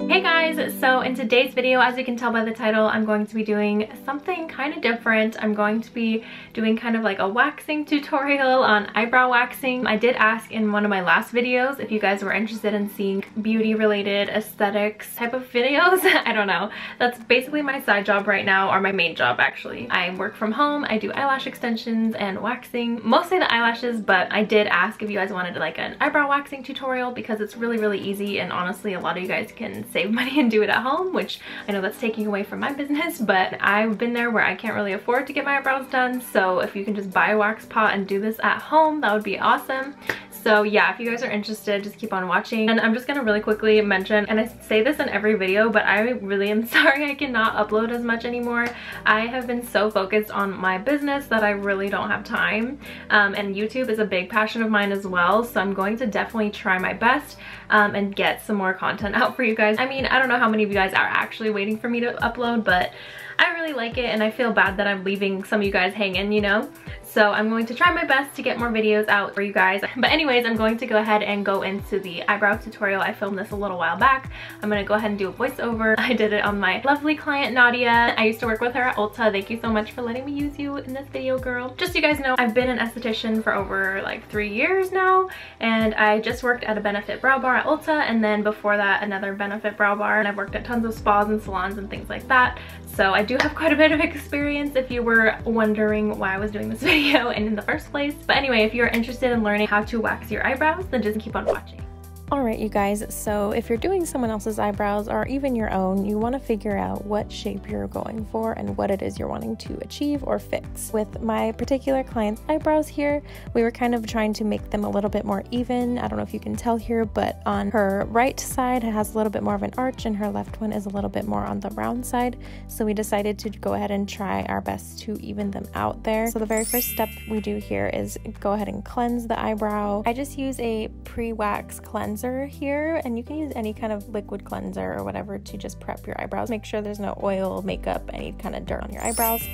Hey guys, so in today's video, as you can tell by the title, I'm going to be doing something kind of different. I'm going to be doing kind of like a waxing tutorial on eyebrow waxing. I did ask in one of my last videos if you guys were interested in seeing beauty related aesthetics type of videos. I don't know. That's basically my side job right now, or my main job actually. I work from home, I do eyelash extensions and waxing, mostly the eyelashes, but I did ask if you guys wanted like an eyebrow waxing tutorial because it's really easy, and honestly a lot of you guys can save money and do it at home, which I know that's taking away from my business, but I've been there where I can't really afford to get my eyebrows done. So if you can just buy a wax pot and do this at home, that would be awesome. So yeah, if you guys are interested, just keep on watching. And I'm just gonna really quickly mention, and I say this in every video, but I really am sorry I cannot upload as much anymore. I have been so focused on my business that I really don't have time. And YouTube is a big passion of mine as well, so I'm going to definitely try my best and get some more content out for you guys. I mean, I don't know how many of you guys are actually waiting for me to upload, but I really like it and I feel bad that I'm leaving some of you guys hanging, you know? So I'm going to try my best to get more videos out for you guys. But anyways, I'm going to go ahead and go into the eyebrow tutorial. I filmed this a little while back. I'm gonna go ahead and do a voiceover. I did it on my lovely client, Nadia. I used to work with her at Ulta. Thank you so much for letting me use you in this video, girl. Just so you guys know, I've been an esthetician for over like 3 years now, and I just worked at a Benefit brow bar at Ulta, and then before that, another Benefit brow bar, and I've worked at tons of spas and salons and things like that. So I do have quite a bit of experience if you were wondering why I was doing this video in the first place. But anyway, if you're interested in learning how to wax your eyebrows, then just keep on watching. Alright you guys, so if you're doing someone else's eyebrows or even your own, you want to figure out what shape you're going for and what it is you're wanting to achieve or fix. With my particular client's eyebrows here, we were kind of trying to make them a little bit more even. I don't know if you can tell here, but on her right side it has a little bit more of an arch and her left one is a little bit more on the round side. So we decided to go ahead and try our best to even them out there. So the very first step we do here is go ahead and cleanse the eyebrow. I just use a pre-wax cleanser here, and you can use any kind of liquid cleanser or whatever to just prep your eyebrows. Make sure there's no oil, makeup, any kind of dirt on your eyebrows.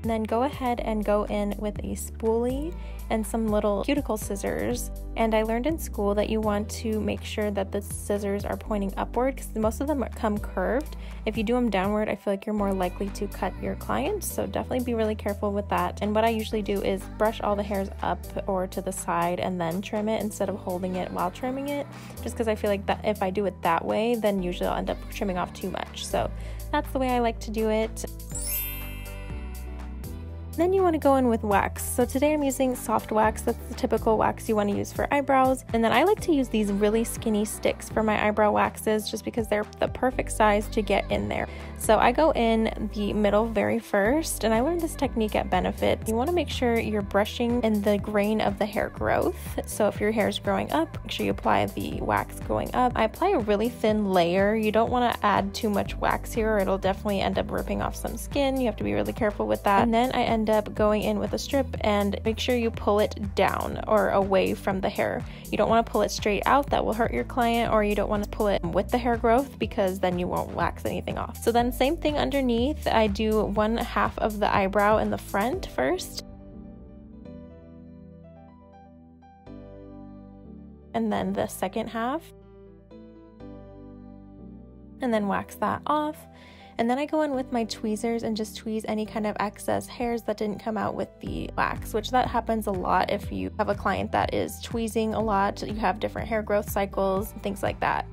And then go ahead and go in with a spoolie and some little cuticle scissors. And I learned in school that you want to make sure that the scissors are pointing upward because most of them come curved. If you do them downward, I feel like you're more likely to cut your client, so definitely be really careful with that. And what I usually do is brush all the hairs up or to the side and then trim it instead of holding it while trimming it, just because I feel like that if I do it that way, then usually I'll end up trimming off too much. So that's the way I like to do it. Then you want to go in with wax. So today I'm using soft wax. That's the typical wax you want to use for eyebrows. And then I like to use these really skinny sticks for my eyebrow waxes just because they're the perfect size to get in there. So I go in the middle very first, and I learned this technique at Benefit. You want to make sure you're brushing in the grain of the hair growth. So if your hair is growing up, make sure you apply the wax going up. I apply a really thin layer. You don't want to add too much wax here or it'll definitely end up ripping off some skin. You have to be really careful with that. And then I end up going in with a strip and make sure you pull it down or away from the hair. You don't want to pull it straight out, that will hurt your client, or you don't want to pull it with the hair growth because then you won't wax anything off. So then same thing underneath. I do 1/2 of the eyebrow in the front first, and then the second half, and then wax that off. And then I go in with my tweezers and just tweeze any kind of excess hairs that didn't come out with the wax, which that happens a lot if you have a client that is tweezing a lot. You have different hair growth cycles, things like that.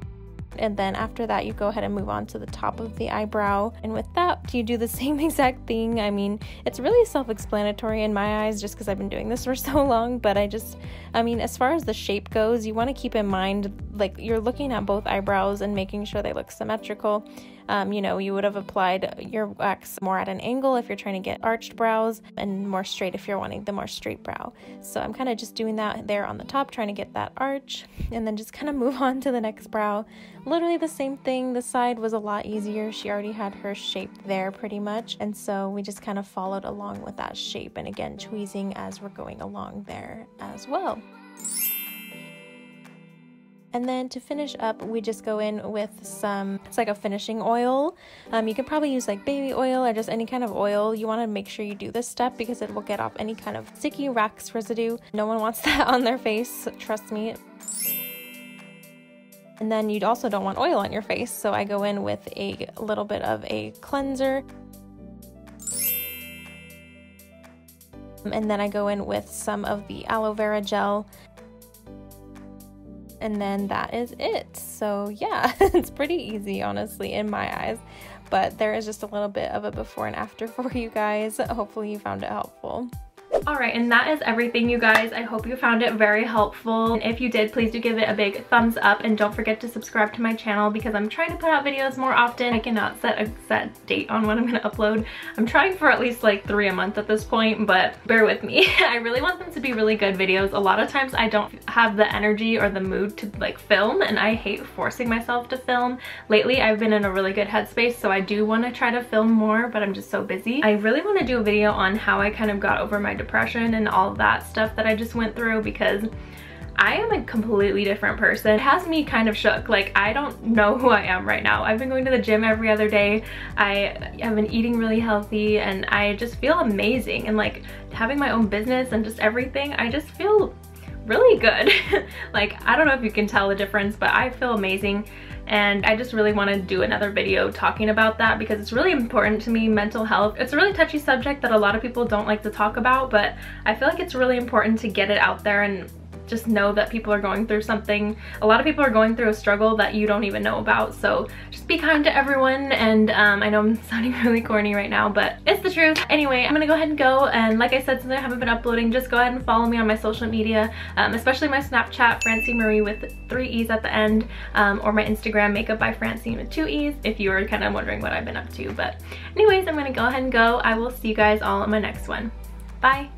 And then after that, you go ahead and move on to the top of the eyebrow. And with that, you do the same exact thing. I mean, it's really self-explanatory in my eyes just because I've been doing this for so long. But I mean, as far as the shape goes, you want to keep in mind, like, you're looking at both eyebrows and making sure they look symmetrical. You know, you would have applied your wax more at an angle if you're trying to get arched brows, and more straight if you're wanting the more straight brow. So I'm kind of just doing that there on the top, trying to get that arch, and then just kind of move on to the next brow. Literally the same thing. This side was a lot easier. She already had her shape there pretty much, and so we just kind of followed along with that shape, and again tweezing as we're going along there as well. And then to finish up, we just go in with some, it's like a finishing oil. You can probably use like baby oil or just any kind of oil. You want to make sure you do this step because it will get off any kind of sticky wax residue. No one wants that on their face, trust me. And then you also don't want oil on your face, so I go in with a little bit of a cleanser. And then I go in with some of the aloe vera gel. And then that is it. So yeah, it's pretty easy, honestly, in my eyes. But there is just a little bit of a before and after for you guys. Hopefully you found it helpful. Alright, and that is everything, you guys. I hope you found it very helpful. And if you did, please do give it a big thumbs up, and don't forget to subscribe to my channel because I'm trying to put out videos more often. I cannot set a set date on when I'm going to upload. I'm trying for at least like 3 a month at this point, but bear with me. I really want them to be really good videos. A lot of times I don't have the energy or the mood to like film, and I hate forcing myself to film. Lately I've been in a really good headspace, so I do want to try to film more, but I'm just so busy. I really want to do a video on how I kind of got over my depression and all of that stuff that I just went through, because I am a completely different person. It has me kind of shook. Like, I don't know who I am right now. I've been going to the gym every other day. I have been eating really healthy, and I just feel amazing. And like having my own business and just everything, I just feel really good. Like, I don't know if you can tell the difference, but I feel amazing. And I just really want to do another video talking about that because it's really important to me, mental health. It's a really touchy subject that a lot of people don't like to talk about, but I feel like it's really important to get it out there and just know that people are going through something. A lot of people are going through a struggle that you don't even know about, so just be kind to everyone. And I know I'm sounding really corny right now, but it's the truth. Anyway, I'm gonna go ahead and go, and like I said, since I haven't been uploading, just go ahead and follow me on my social media, especially my Snapchat, Francine Marie with 3 E's at the end, or my Instagram, Makeup by Francine with 2 E's, if you were kind of wondering what I've been up to. But anyways, I'm gonna go ahead and go. I will see you guys all in my next one. Bye!